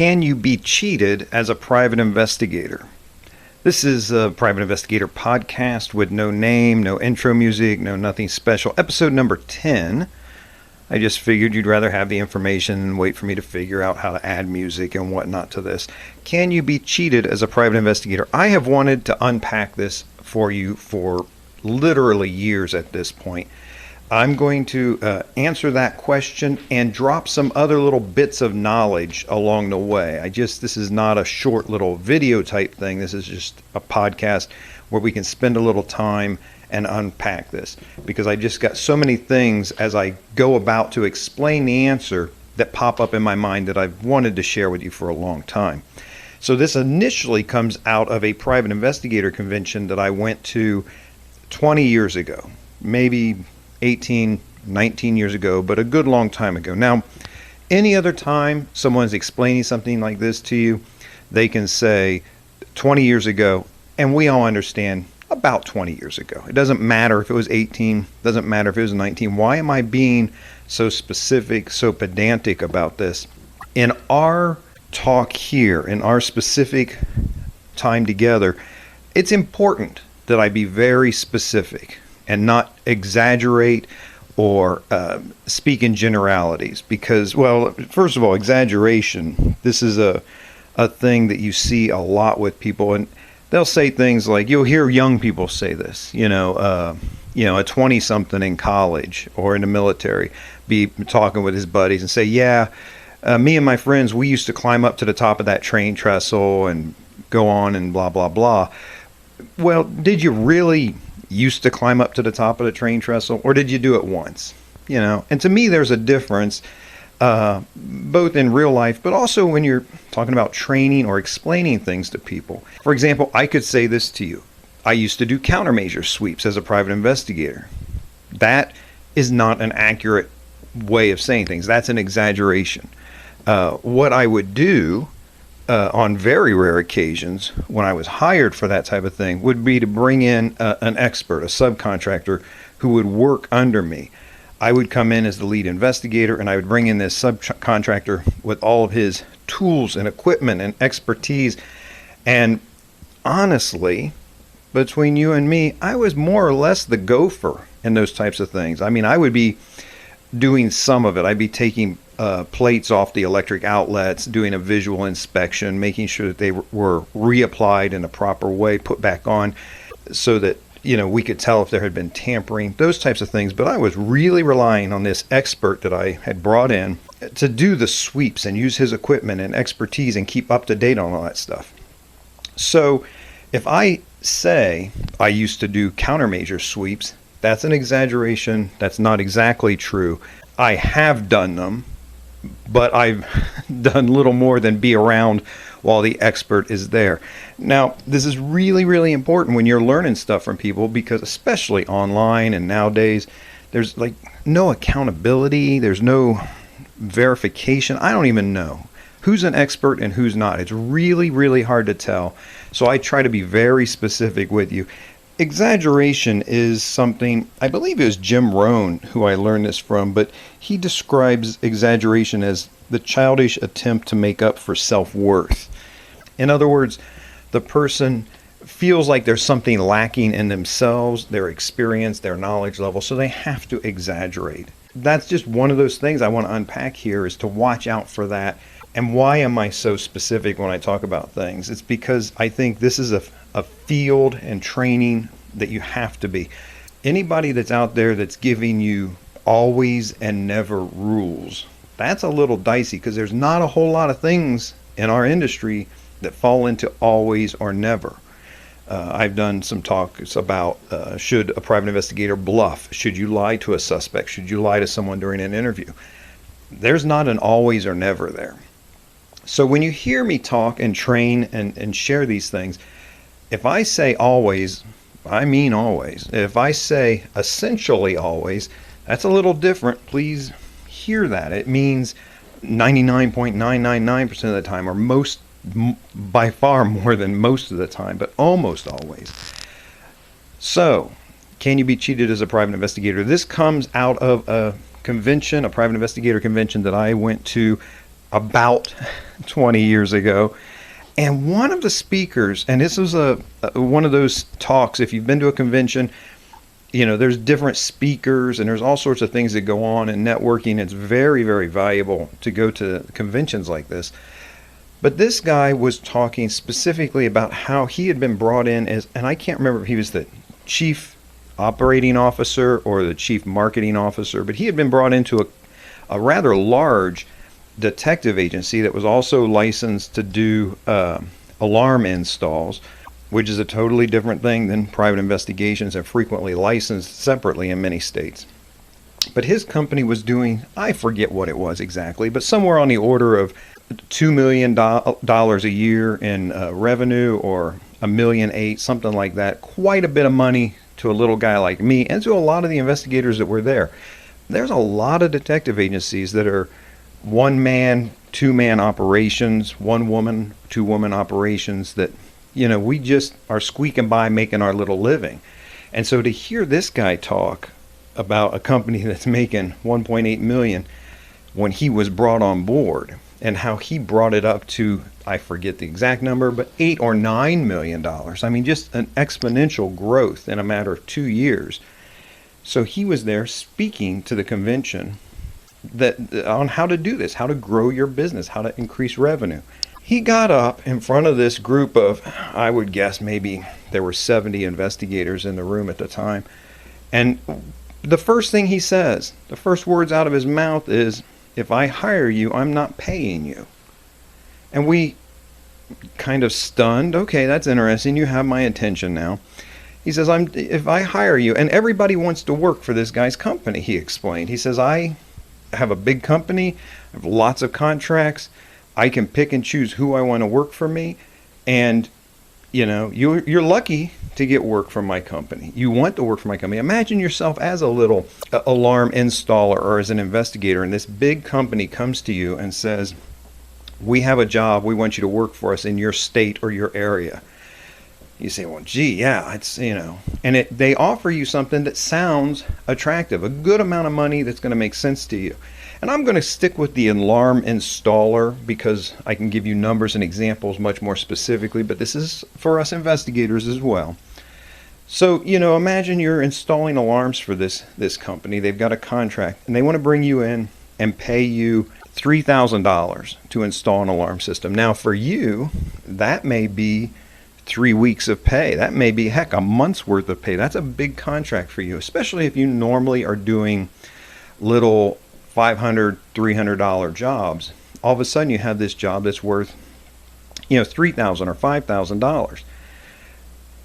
Can you be cheated as a private investigator? This is a Private Investigator podcast with no name, no intro music, no nothing special. Episode number 10. I just figured you'd rather have the information and wait for me to figure out how to add music and whatnot to this. Can you be cheated as a private investigator? I have wanted to unpack this for you for literally years at this point. I'm going to answer that question and drop some other little bits of knowledge along the way. This is not a short little video type thing. This is just a podcast where we can spend a little time and unpack this, because I just got so many things as I go about to explain the answer that pop up in my mind that I've wanted to share with you for a long time. So this initially comes out of a private investigator convention that I went to 20 years ago, maybe 18, 19 years ago, but a good long time ago. Now, any other time someone's explaining something like this to you, they can say 20 years ago, and we all understand about 20 years ago. It doesn't matter if it was 18, doesn't matter if it was 19. Why am I being so specific, so pedantic about this? In our talk here, in our specific time together, it's important that I be very specific and not exaggerate or speak in generalities, because, well, first of all, exaggeration, this is a thing that you see a lot with people, and they'll say things like, you'll hear young people say this, a 20-something in college or in the military be talking with his buddies and say, me and my friends, we used to climb up to the top of that train trestle and go on and blah, blah, blah. Well, did you really used to climb up to the top of the train trestle, or did you do it once? And to me, there's a difference, both in real life, but also when you're talking about training or explaining things to people. For example, I could say this to you. I used to do countermeasure sweeps as a private investigator. That is not an accurate way of saying things. That's an exaggeration. What I would do on very rare occasions when I was hired for that type of thing would be to bring in an expert, a subcontractor who would work under me. I would come in as the lead investigator, and I would bring in this subcontractor with all of his tools and equipment and expertise. And honestly, between you and me, I was more or less the gopher in those types of things. I mean, I would be doing some of it. I'd be taking plates off the electric outlets, doing a visual inspection, making sure that they were reapplied in a proper way, put back on, so that we could tell if there had been tampering, those types of things. But I was really relying on this expert that I had brought in to do the sweeps and use his equipment and expertise and keep up to date on all that stuff. So if I say I used to do countermeasure sweeps, that's an exaggeration. That's not exactly true. I have done them, but I've done little more than be around while the expert is there. Now, this is really, really important when you're learning stuff from people, because especially online and nowadays, there's like no accountability. There's no verification. I don't even know who's an expert and who's not. It's really, really hard to tell. So I try to be very specific with you. Exaggeration is something, I believe it was Jim Rohn who I learned this from, but he describes exaggeration as the childish attempt to make up for self-worth. In other words, the person feels like there's something lacking in themselves, their experience, their knowledge level, so they have to exaggerate. That's just one of those things I want to unpack here, is to watch out for that. And why am I so specific when I talk about things? It's because I think this is a field and training that you have to be. Anybody that's out there that's giving you always and never rules, that's a little dicey, because there's not a whole lot of things in our industry that fall into always or never. I've done some talks about should a private investigator bluff? Should you lie to a suspect? Should you lie to someone during an interview? There's not an always or never there. So when you hear me talk and train and share these things, if I say always, I mean always. If I say essentially always, that's a little different. Please hear that. It means 99.999% of the time, or by far more than most of the time, but almost always. So, can you be cheated as a private investigator? This comes out of a convention, a private investigator convention that I went to about 20 years ago. And one of the speakers, and this was one of those talks, if you've been to a convention, there's different speakers and there's all sorts of things that go on in networking. It's very, very valuable to go to conventions like this. But this guy was talking specifically about how he had been brought in as, and I can't remember if he was the chief operating officer or the chief marketing officer, but he had been brought into a rather large detective agency that was also licensed to do alarm installs, which is a totally different thing than private investigations and frequently licensed separately in many states. But his company was doing, I forget what it was exactly, but somewhere on the order of $2 million a year in revenue, or $1.8 million, something like that. Quite a bit of money to a little guy like me and to a lot of the investigators that were there. There's a lot of detective agencies that are one-man, two-man operations, one-woman, two-woman operations that, we just are squeaking by making our little living. And so to hear this guy talk about a company that's making $1.8 million when he was brought on board, and how he brought it up to, I forget the exact number, but $8 or $9 million. I mean, just an exponential growth in a matter of 2 years. So he was there speaking to the convention on how to do this, how to grow your business, how to increase revenue. He got up in front of this group of, I would guess maybe there were 70 investigators in the room at the time. And the first thing he says, the first words out of his mouth is, "If I hire you, I'm not paying you." And we kind of stunned. Okay, that's interesting. You have my attention now. He says, if I hire you, and everybody wants to work for this guy's company, he explained. He says, I have a big company, I have lots of contracts, I can pick and choose who I want to work for me, and you're lucky to get work from my company. You want to work for my company. Imagine yourself as a little alarm installer or as an investigator, and this big company comes to you and says, we have a job, we want you to work for us in your state or your area. You say, well, gee, yeah, it's, and they offer you something that sounds attractive, a good amount of money that's going to make sense to you. And I'm going to stick with the alarm installer because I can give you numbers and examples much more specifically, but this is for us investigators as well. So, imagine you're installing alarms for this company. They've got a contract and they want to bring you in and pay you $3,000 to install an alarm system. Now, for you, that may be 3 weeks of pay. That may be, heck, a month's worth of pay. That's a big contract for you, especially if you normally are doing little $500, $300 jobs. All of a sudden you have this job that's worth, $3,000 or $5,000.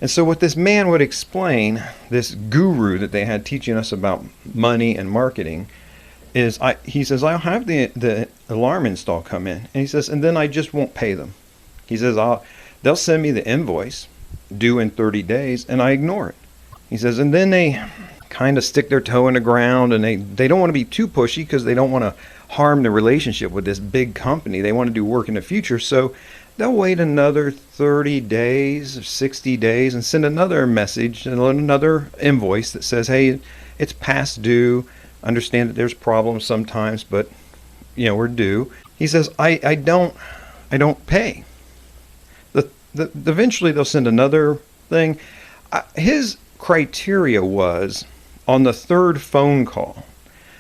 And so what this man would explain, this guru that they had teaching us about money and marketing, is he says, I'll have the alarm install come in. And he says, and then I just won't pay them. He says, they'll send me the invoice due in 30 days and I ignore it. He says, and then they kind of stick their toe in the ground and they don't want to be too pushy because they don't want to harm the relationship with this big company. They want to do work in the future. So they'll wait another 30 days or 60 days and send another message and another invoice that says, hey, it's past due. Understand that there's problems sometimes, but we're due. He says, I don't pay. Eventually they'll send another thing. His criteria was on the third phone call.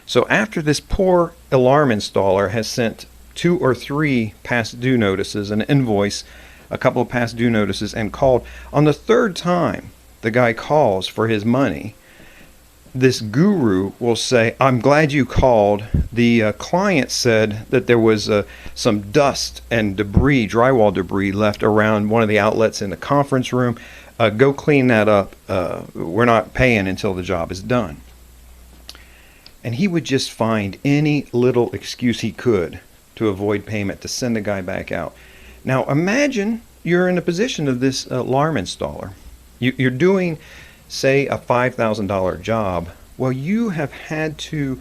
So after this poor alarm installer has sent 2 or 3 past due notices, an invoice, a couple of past due notices, and called, on the third time the guy calls for his money, this guru will say, I'm glad you called. The client said that there was some dust and debris, drywall debris, left around one of the outlets in the conference room. Go clean that up. We're not paying until the job is done. And he would just find any little excuse he could to avoid payment, to send the guy back out. Now imagine you're in the position of this alarm installer. You're doing, say, a $5,000 job. Well, you have had to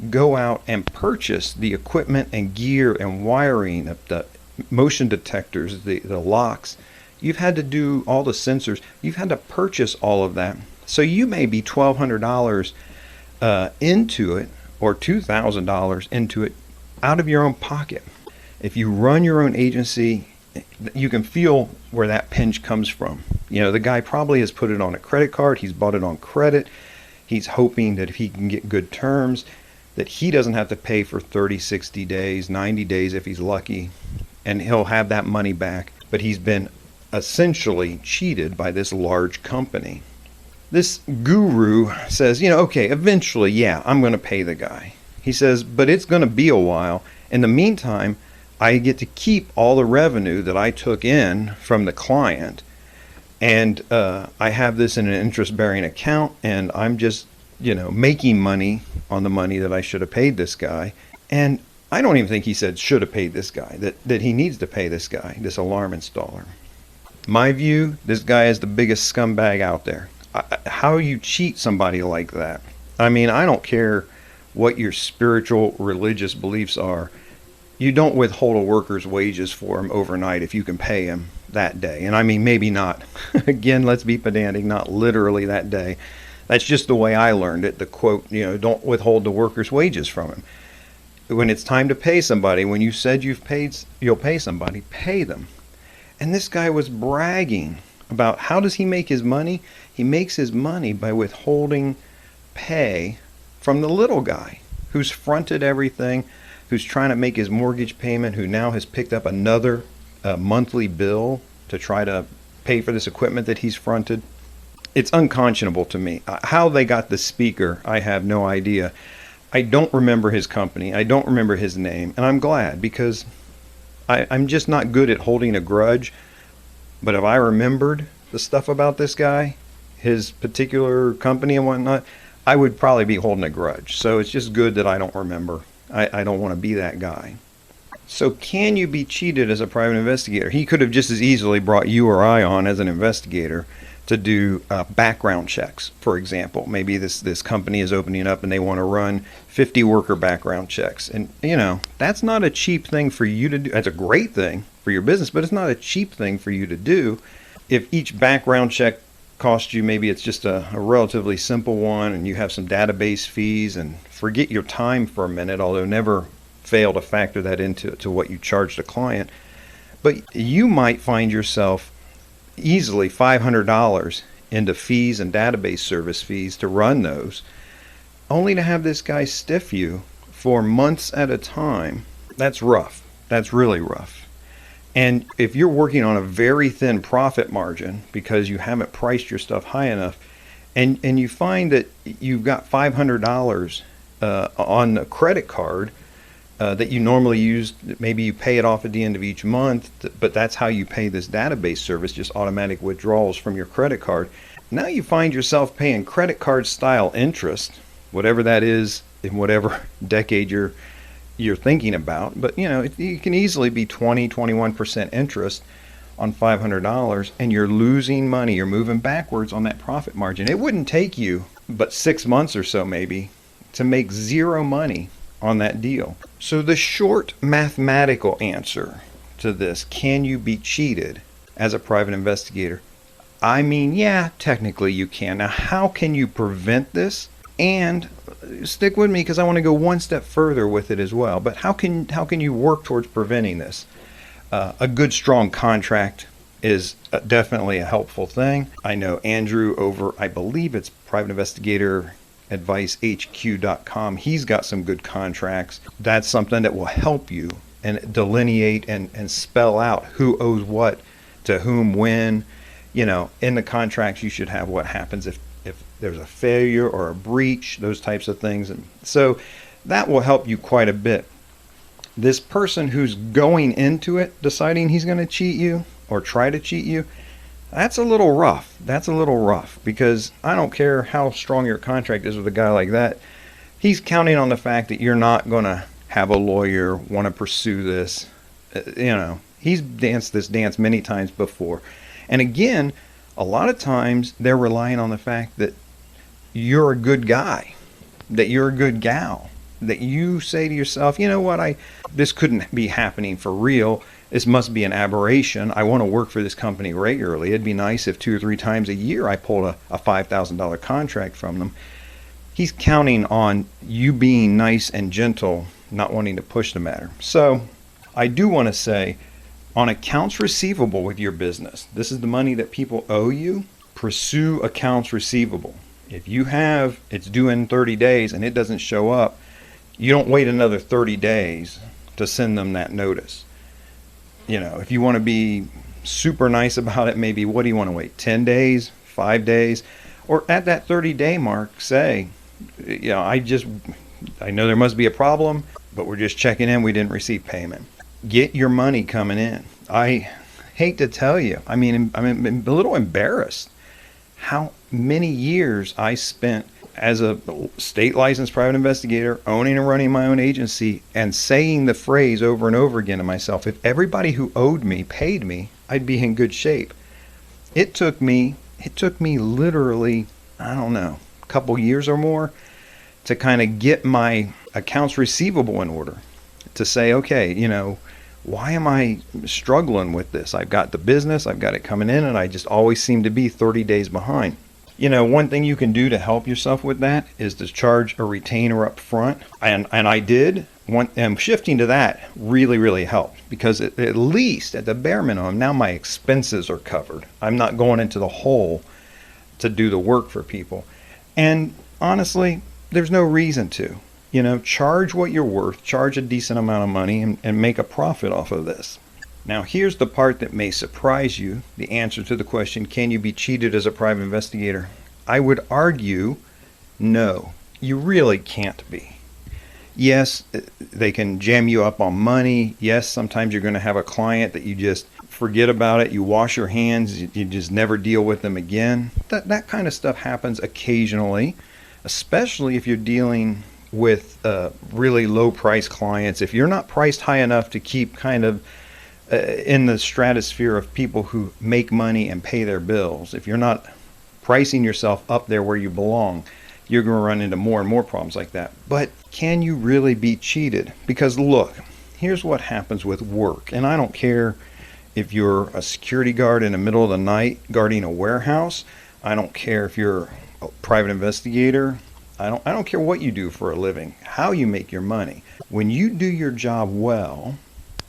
go out and purchase the equipment and gear and wiring, the motion detectors, the locks. You've had to do all the sensors. You've had to purchase all of that. So you may be $1,200 into it, or $2,000 into it, out of your own pocket. If you run your own agency, you can feel where that pinch comes from. The guy probably has put it on a credit card. He's bought it on credit. He's hoping that if he can get good terms, that he doesn't have to pay for 30, 60 days, 90 days if he's lucky, and he'll have that money back. But he's been essentially cheated by this large company. This guru says, okay, eventually, yeah, I'm going to pay the guy. He says, but it's going to be a while. In the meantime, I get to keep all the revenue that I took in from the client, and I have this in an interest-bearing account, and I'm just, making money on the money that I should have paid this guy. And I don't even think he said should have paid this guy, that he needs to pay this guy, this alarm installer. My view, this guy is the biggest scumbag out there. How you cheat somebody like that? I mean, I don't care what your spiritual, religious beliefs are. You don't withhold a worker's wages for him overnight if you can pay him that day. And I mean, maybe not. Again, let's be pedantic, not literally that day. That's just the way I learned it. The quote, don't withhold the worker's wages from him. When it's time to pay somebody, when you said you'll pay somebody, pay them. And this guy was bragging about how does he make his money? He makes his money by withholding pay from the little guy who's fronted everything, who's trying to make his mortgage payment, who now has picked up another monthly bill to try to pay for this equipment that he's fronted. It's unconscionable to me. How they got the speaker, I have no idea. I don't remember his company. I don't remember his name. And I'm glad, because I'm just not good at holding a grudge. But if I remembered the stuff about this guy, his particular company and whatnot, I would probably be holding a grudge. So it's just good that I don't remember. I don't want to be that guy. So can you be cheated as a private investigator? He could have just as easily brought you or I on as an investigator to do background checks, for example. Maybe this company is opening up and they want to run 50 worker background checks. And, that's not a cheap thing for you to do. That's a great thing for your business, but it's not a cheap thing for you to do. If each background check costs you, maybe it's just a relatively simple one, and you have some database fees, and forget your time for a minute, although never fail to factor that into what you charge the client. But you might find yourself easily $500 into fees and database service fees to run those, only to have this guy stiff you for months at a time. That's rough. That's really rough. And if you're working on a very thin profit margin because you haven't priced your stuff high enough, and you find that you've got $500 on a credit card that you normally use, maybe you pay it off at the end of each month, but that's how you pay this database service, just automatic withdrawals from your credit card. Now you find yourself paying credit card style interest, whatever that is in whatever decade you're thinking about. But it can easily be 20-21% interest on $500, and you're losing money. You're moving backwards on that profit margin. It wouldn't take you but 6 months or so maybe to make zero money on that deal. So the short mathematical answer to this, can you be cheated as a private investigator? I mean, yeah, technically you can. Now, how can you prevent this? And stick with me because I want to go one step further with it as well. But how can you work towards preventing this? A good, strong contract is definitely a helpful thing. I know Andrew over, I believe it's Private Investigator AdviceHQ.com. He's got some good contracts. That's something that will help you and delineate and spell out who owes what to whom when. In the contracts you should have what happens if there's a failure or a breach, those types of things. And so that will help you quite a bit. This person who's going into it deciding he's going to cheat you or try to cheat you, that's a little rough. That's a little rough, because I don't care how strong your contract is with a guy like that. He's counting on the fact that you're not going to have a lawyer, want to pursue this. He's danced this dance many times before. And again, a lot of times they're relying on the fact that you're a good guy, that you're a good gal, that you say to yourself, this couldn't be happening for real. This must be an aberration. I want to work for this company regularly. It'd be nice if 2 or 3 times a year I pulled a $5,000 contract from them. He's counting on you being nice and gentle, not wanting to push the matter. So I do want to say, on accounts receivable with your business, this is the money that people owe you. Pursue accounts receivable. If you have, it's due in 30 days and it doesn't show up, you don't wait another 30 days to send them that notice. If you want to be super nice about it, maybe what do you want to wait? 10 days, 5 days, or at that 30-day mark, say, I know there must be a problem, but we're just checking in. We didn't receive payment. Get your money coming in. I hate to tell you, I'm a little embarrassed how many years I spent as a state licensed private investigator, owning and running my own agency, and saying the phrase over and over again to myself, if everybody who owed me paid me, I'd be in good shape. It took me literally, I don't know, a couple years or more to kind of get my accounts receivable in order, to say, okay, why am I struggling with this? I've got the business, I've got it coming in, and I just always seem to be 30 days behind. One thing you can do to help yourself with that is to charge a retainer up front. And I did. Shifting to that really, really helped, because at least at the bare minimum, now my expenses are covered. I'm not going into the hole to do the work for people. And honestly, there's no reason to. Charge what you're worth, charge a decent amount of money, and make a profit off of this. Now, here's the part that may surprise you, the answer to the question, can you be cheated as a private investigator? I would argue, no, you really can't be. Yes, they can jam you up on money. Yes, sometimes you're going to have a client that you just forget about it. You wash your hands, you just never deal with them again. That kind of stuff happens occasionally, especially if you're dealing with really low price clients. If you're not priced high enough to keep kind of in the stratosphere of people who make money and pay their bills, if you're not pricing yourself up there where you belong, you're going to run into more and more problems like that. But can you really be cheated? Because look, here's what happens with work. And I don't care if you're a security guard in the middle of the night guarding a warehouse. I don't care if you're a private investigator. I don't care what you do for a living, how you make your money. When you do your job well,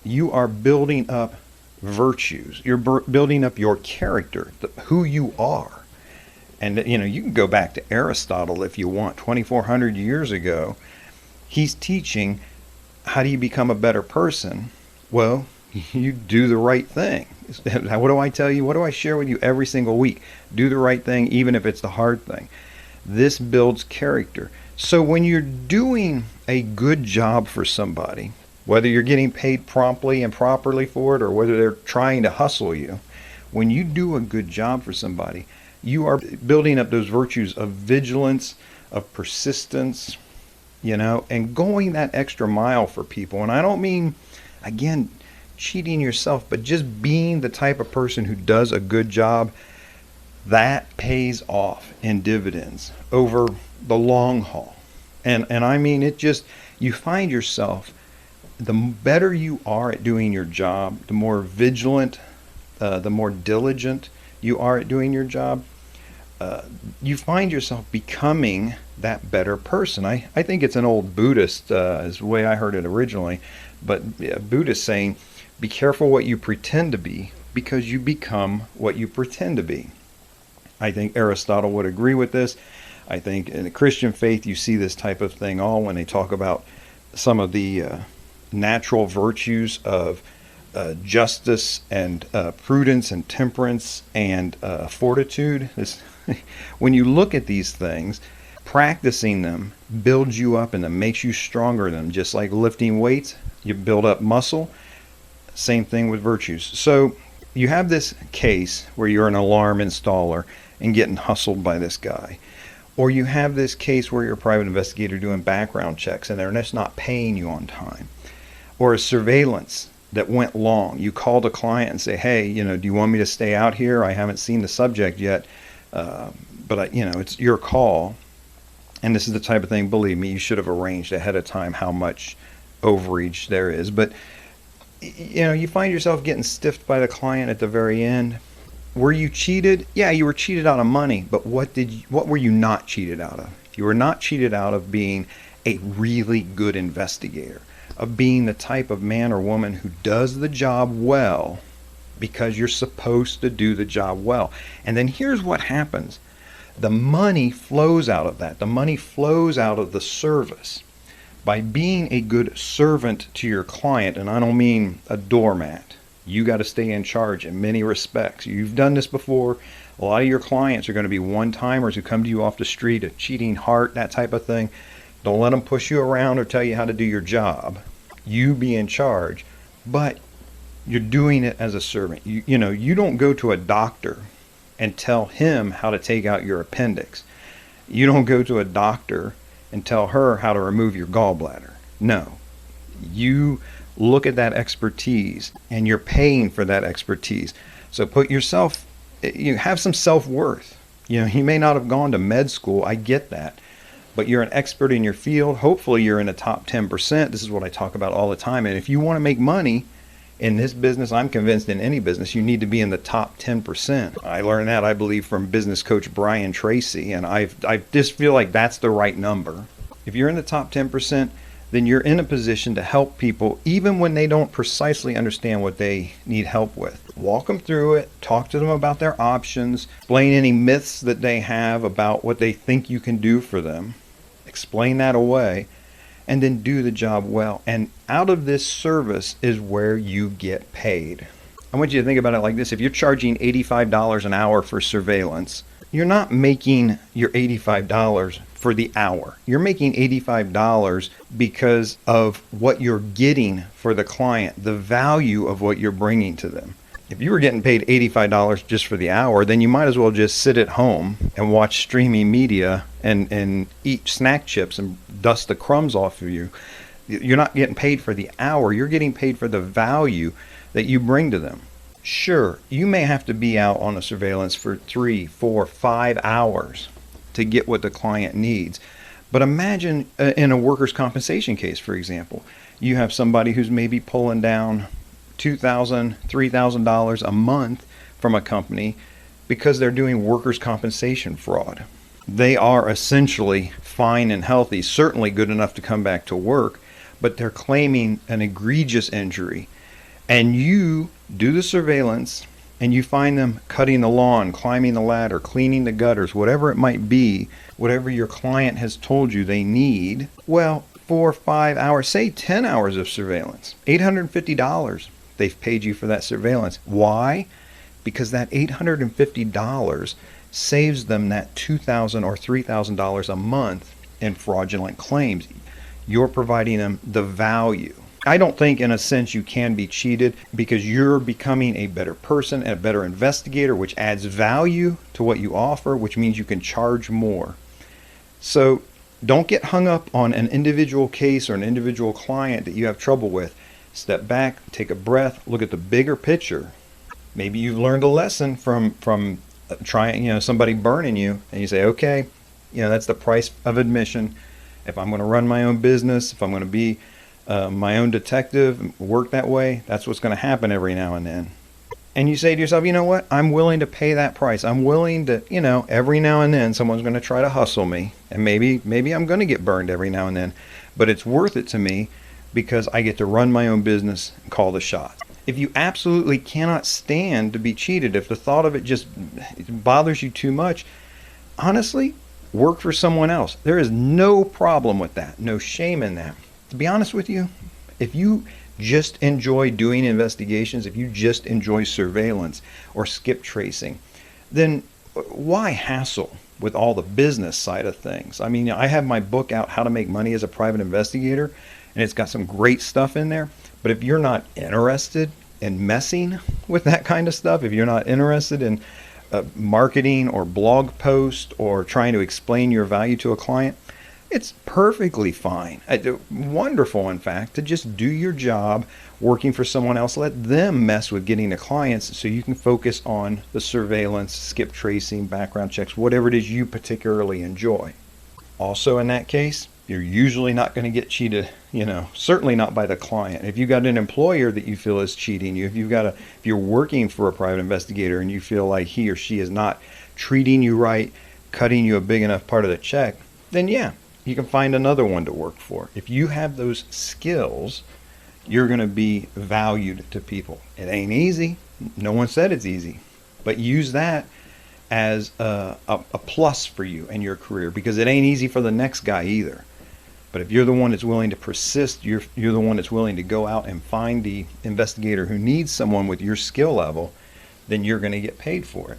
you are building up virtues. You're building up your character, who you are. And you can go back to Aristotle if you want. 2,400 years ago, he's teaching, how do you become a better person? Well, you do the right thing. What do I tell you? What do I share with you every single week? Do the right thing, even if it's the hard thing. This builds character. So when you're doing a good job for somebody, whether you're getting paid promptly and properly for it, or whether they're trying to hustle you, when you do a good job for somebody, you are building up those virtues of vigilance, of persistence, and going that extra mile for people. And I don't mean, again, cheating yourself, but just being the type of person who does a good job. That pays off in dividends over the long haul. And I mean, you find yourself, the better you are at doing your job, the more vigilant, the more diligent you are at doing your job, you find yourself becoming that better person. I think it's an old Buddhist, is the way I heard it originally, but Buddhist saying, be careful what you pretend to be, because you become what you pretend to be. I think Aristotle would agree with this. I think in the Christian faith, you see this type of thing all when they talk about some of the natural virtues of justice and prudence and temperance and fortitude. When you look at these things, practicing them builds you up and makes you stronger in them. Just like lifting weights, you build up muscle. Same thing with virtues. So you have this case where you're an alarm installer and getting hustled by this guy. Or you have this case where you're a private investigator doing background checks and they're just not paying you on time. Or a surveillance that went long. You called a client and say, hey, do you want me to stay out here? I haven't seen the subject yet, but it's your call. And this is the type of thing, believe me, you should have arranged ahead of time how much overreach there is. But you find yourself getting stiffed by the client at the very end. Were you cheated? Yeah, you were cheated out of money, but what were you not cheated out of? You were not cheated out of being a really good investigator, of being the type of man or woman who does the job well because you're supposed to do the job well. And then here's what happens. The money flows out of that. The money flows out of the service. By being a good servant to your client, and I don't mean a doormat. You got to stay in charge in many respects. You've done this before. A lot of your clients are going to be one-timers who come to you off the street, a cheating heart, that type of thing. Don't let them push you around or tell you how to do your job. You be in charge, but you're doing it as a servant. You don't go to a doctor and tell him how to take out your appendix. You don't go to a doctor and tell her how to remove your gallbladder. No. You look at that expertise and you're paying for that expertise. So you have some self-worth. You may not have gone to med school. I get that. But you're an expert in your field. Hopefully you're in the top 10%. This is what I talk about all the time. And if you want to make money in this business, I'm convinced in any business, you need to be in the top 10%. I learned that, I believe, from business coach Brian Tracy, and I just feel like that's the right number. If you're in the top 10%, then you're in a position to help people even when they don't precisely understand what they need help with. Walk them through it, talk to them about their options, explain any myths that they have about what they think you can do for them, explain that away, and then do the job well. And out of this service is where you get paid. I want you to think about it like this. If you're charging $85 an hour for surveillance, you're not making your $85 for the hour. You're making $85 because of what you're getting for the client, the value of what you're bringing to them. If you were getting paid $85 just for the hour, then you might as well just sit at home and watch streaming media and eat snack chips and dust the crumbs off of you. You're not getting paid for the hour. You're getting paid for the value that you bring to them. Sure, you may have to be out on a surveillance for 3, 4, 5 hours to get what the client needs. But imagine in a workers' compensation case, for example, you have somebody who's maybe pulling down $2,000, $3,000 a month from a company because they're doing workers' compensation fraud. They are essentially fine and healthy, certainly good enough to come back to work, but they're claiming an egregious injury. And you do the surveillance and you find them cutting the lawn, climbing the ladder, cleaning the gutters, whatever it might be, whatever your client has told you they need. Well, 4 or 5 hours, say 10 hours of surveillance, $850 they've paid you for that surveillance. Why? Because that $850 saves them that $2,000 or $3,000 a month in fraudulent claims. You're providing them the value. I don't think in a sense you can be cheated because you're becoming a better person and a better investigator, which adds value to what you offer, which means you can charge more. So don't get hung up on an individual case or an individual client that you have trouble with. Step back, take a breath, look at the bigger picture. Maybe you've learned a lesson from trying, somebody burning you, and you say, okay, that's the price of admission. If I'm going to run my own business, if I'm going to be my own detective, work that way, that's what's going to happen every now and then. And you say to yourself, you know what? I'm willing to pay that price. I'm willing to, every now and then someone's going to try to hustle me, and maybe I'm going to get burned every now and then, but it's worth it to me because I get to run my own business and call the shots. If you absolutely cannot stand to be cheated, if the thought of it just bothers you too much, honestly, work for someone else. There is no problem with that, no shame in that. To be honest with you, if you just enjoy doing investigations, if you just enjoy surveillance or skip tracing, then why hassle with all the business side of things? I mean, I have my book out, How to Make Money as a Private Investigator, and it's got some great stuff in there. But if you're not interested in messing with that kind of stuff, if you're not interested in marketing or blog post or trying to explain your value to a client, it's perfectly fine. Wonderful, in fact, to just do your job working for someone else. Let them mess with getting the clients so you can focus on the surveillance, skip tracing, background checks, whatever it is you particularly enjoy. Also, in that case, you're usually not going to get cheated, certainly not by the client. If you've got an employer that you feel is cheating you, if you're working for a private investigator and you feel like he or she is not treating you right, cutting you a big enough part of the check, then yeah, you can find another one to work for. If you have those skills, you're going to be valued to people. It ain't easy. No one said it's easy. But use that as a plus for you and your career, because it ain't easy for the next guy either. But if you're the one that's willing to persist, you're the one that's willing to go out and find the investigator who needs someone with your skill level, then you're going to get paid for it.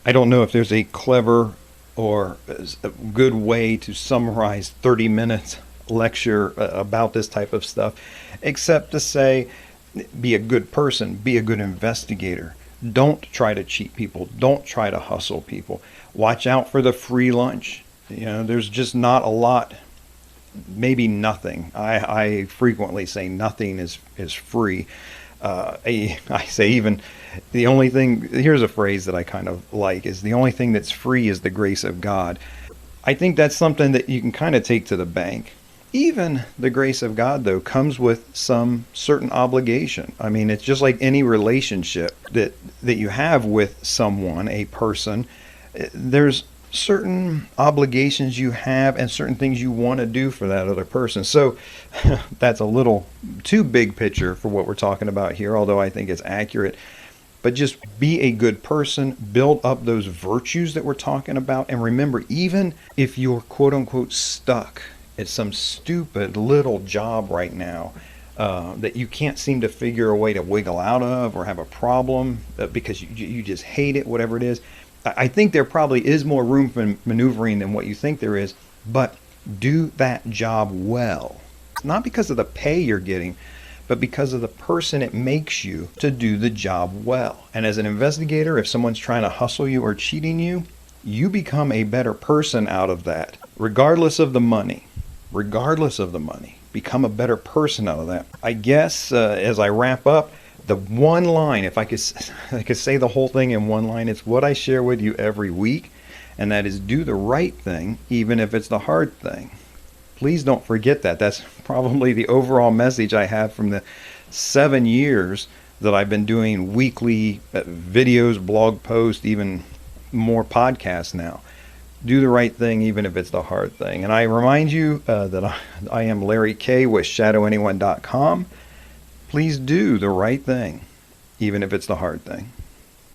I don't know if there's a clever or a good way to summarize 30 minutes lecture about this type of stuff, except to say, be a good person, be a good investigator. Don't try to cheat people. Don't try to hustle people. Watch out for the free lunch. There's just not a lot, maybe nothing. I frequently say nothing is free. I say even the only thing, here's a phrase that I kind of like, is the only thing that's free is the grace of God. I think that's something that you can kind of take to the bank. Even the grace of God, though, comes with some certain obligation. I mean, it's just like any relationship that you have with someone, a person. There's certain obligations you have and certain things you want to do for that other person. So that's a little too big picture for what we're talking about here, although I think it's accurate. But just be a good person, build up those virtues that we're talking about. And remember, even if you're quote unquote stuck at some stupid little job right now that you can't seem to figure a way to wiggle out of, or have a problem because you just hate it, whatever it is, I think there probably is more room for maneuvering than what you think there is, but do that job well. Not because of the pay you're getting, but because of the person it makes you to do the job well. And as an investigator, if someone's trying to hustle you or cheating you, you become a better person out of that, regardless of the money. Regardless of the money, become a better person out of that. I guess as I wrap up, the one line, if I could say the whole thing in one line, it's what I share with you every week, and that is do the right thing, even if it's the hard thing. Please don't forget that. That's probably the overall message I have from the 7 years that I've been doing weekly videos, blog posts, even more podcasts now. Do the right thing, even if it's the hard thing. And I remind you that I am Larry Kaye with ShaowAnoyone.com. Please do the right thing, even if it's the hard thing.